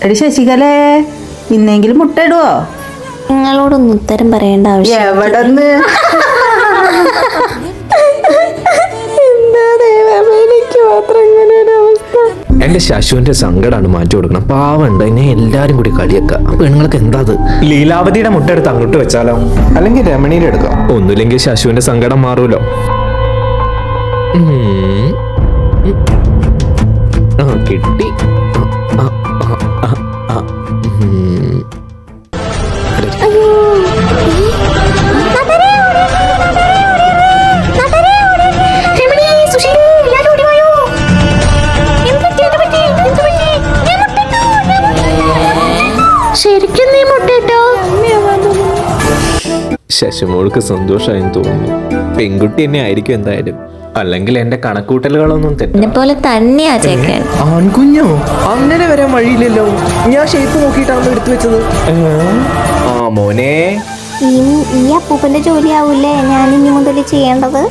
എടി ശശികലേ, ഇന്നെങ്കിലും മുട്ട ഇടുവോ? നിങ്ങളോടൊന്നും ഉത്തരം പറയേണ്ട ആവശ്യം. എവിടെന്ന്? എന്റെ ശശുവിന്റെ സങ്കടമാണ് മാറ്റി കൊടുക്കണം. പാവണ്ട് എന്നെ എല്ലാരും കൂടി കളിയാക്ക. പെണ്ണുങ്ങൾക്ക് എന്താ അത്? ലീലാവതിയുടെ മുട്ട എടുത്ത് അങ്ങോട്ട് വെച്ചാലോ? അല്ലെങ്കിൽ രമണിയുടെ എടുക്കാം. ഒന്നുമില്ലെങ്കിൽ ശശുവിന്റെ സങ്കടം മാറൂലോ. കിട്ടി. ശരിക്കും നീ മുട്ടയിട്ടോ? ശശുമോൾക്ക് സന്തോഷമായെന്ന് തോന്നുന്നു. പെൺകുട്ടി തന്നെ ആയിരിക്കും എന്തായാലും. അല്ലെങ്കിൽ എന്റെ കണക്കൂട്ടലുകളൊന്നും എന്നെ പോലെ തന്നെയാ ചേക്കൻ. ആൺകുഞ്ഞോ? അങ്ങനെ വരാൻ വഴിയില്ലല്ലോ. ഞാൻ ഷേപ്പ് നോക്കിയിട്ടാണ് എടുത്തു വെച്ചത്. ആ മോനെ, ഈ അപ്പൂപ്പന്റെ ജോലിയാവൂലേ ഞാൻ ഇനി മുതൽ ചെയ്യേണ്ടത്?